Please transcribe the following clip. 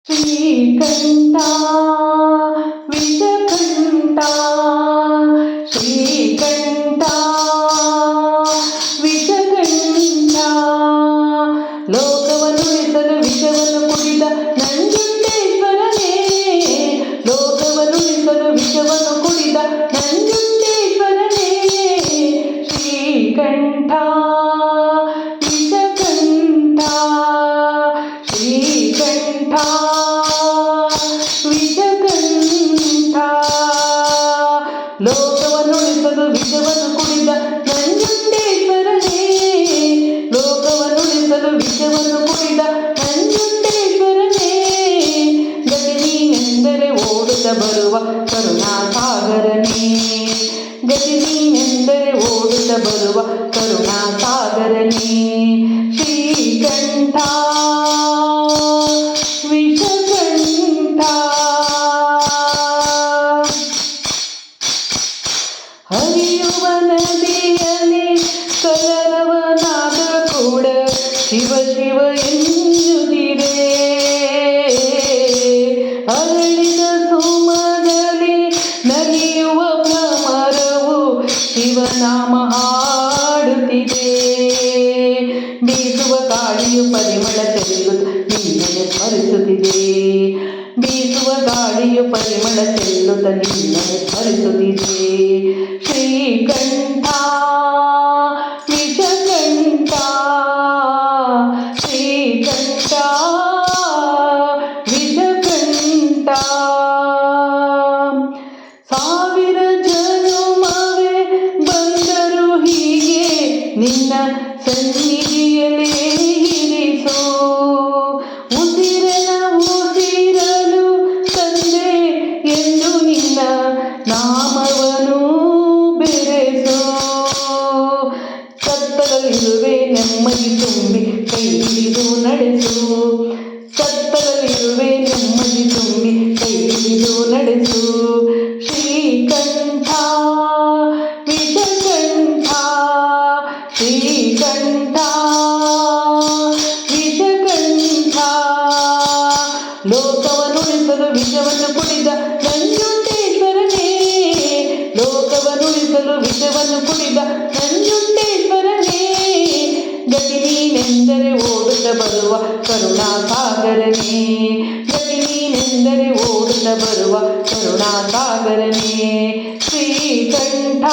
ಶ್ರೀಕಂಠ ವಿಷಕಂಠ ಶ್ರೀಕಂಠ ವಿಷಕಂಠ ಲೋಕವನ್ನು ಉಳಿಸಲು ವಿಷವನ್ನು ಕುಡಿದ ನಂಜುಂಡೇಶ್ವರನೇ ಲೋಕವನ್ನು ಉಳಿಸಲು ವಿಷವನ್ನು ಕುಡಿದ ನಂಜುಂಡೇಶ್ವರನೇ ಶ್ರೀಕಂಠ ವಿಷಕಂಠ ಶ್ರೀಕಂಠ ವಿಷಕಂಠ ಲೋಕವನ್ನು ಉಳಿಸಲು ವಿಷವನ್ನು ಕುಡಿದ ನಂಜುಂಡೇಶ್ವರನೇ ಲೋಕವನ್ನು ಉಳಿಸಲು ವಿಷವನ್ನು ಕುಡಿದ ನಂಜುಂಡೇಶ್ವರನೇ ಗತಿ ನೀನೆಂದರೆ ಓಡುತ್ತ ಬರುವ ಕರುಣಾಸಾಗರನೇ ಗತಿ ನೀನೆಂದರೆ ಓಡುತ್ತ ಬರುವ ಕರುಣಾಸಾಗರನೇ ಶ್ರೀಕಂಠ ವಿಷಕಂಠ ಹರಿಯುವ ನದಿಯಲ್ಲಿ ಕಲರವನಾದ ಕೂಡ ಶಿವ ಶಿವ ಎನ್ನುತ್ತಿದೆ ಅರಳಿದ ಸುಮದಲ್ಲಿ ನಲಿಯುವ ಭ್ರಮರವು ಶಿವನಾಮ ಹಾಡುತ್ತಿದೆ ಬೀಸುವ ಗಾಳಿಯು ಪರಿಮಳ ಚೆಲ್ಲುತ್ತ ನಿನ್ನನ್ನು ಸ್ಮರಿಸುತ್ತಿದೆ ಬೀಸುವ ಗಾಳಿಯು ಪರಿಮಳ ಚೆಲ್ಲುತ್ತ ನಿನ್ನನ್ನು ಸ್ಮರಿಸುತ್ತಿದೆ ಶ್ರೀಕಂಠ ವಿಷಕಂಠ ಶ್ರೀಕಂಠ ವಿಷಕಂಠ ಸಾವಿರ ಜನುಮವೇ ಬಂದರು ಹೀಗೆ ನಿನ್ನ ಸನ್ನಿಧಿಯಲೇ ಇರಿಸೋ ಉಸಿರನ ಉಸಿರಲು ತಂದೆ ಎಂದು ನಿನ್ನ ನಾಮವನು ಬೆರೆಸೋ ಕತ್ತಲಲ್ಲಿರುವೆ ನೆಮ್ಮದಿ ತುಂಬಿ ಕೈ ಹಿಡಿದು ನಡೆಸು ಕತ್ತಲಲ್ಲಿರುವೆ ನೆಮ್ಮದಿ ತುಂಬಿ ಕೈ ಹಿಡಿದು ನಡೆಸು ಶ್ರೀಕಂಠ ವಿಷಕಂಠ ಶ್ರೀಕಂಠ ವಿಷಕಂಠ ಲೋಕವನ್ನು ಉಳಿಸಲು ವಿಷವನ್ನು ಕುಡಿದ ನಂಜುಂಡೇಶ್ವರನೇ ಲೋಕವನ್ನು ಉಳಿಸಲು ವಿಷವನ್ನು ಕುಡಿದ ನಂಜುಂಡೇಶ್ವರನೇ ಗತಿ ನೀನೆಂದರೆ ಓಡುತ್ತ ಬರುವ ಕರುಣಾಸಾಗರನೇ ಗತಿ ನೀನೆಂದರೆ ಓಡುತ್ತ ಬರುವ ಕರುಣಾಸಾಗರನೇ ಶ್ರೀಕಂಠ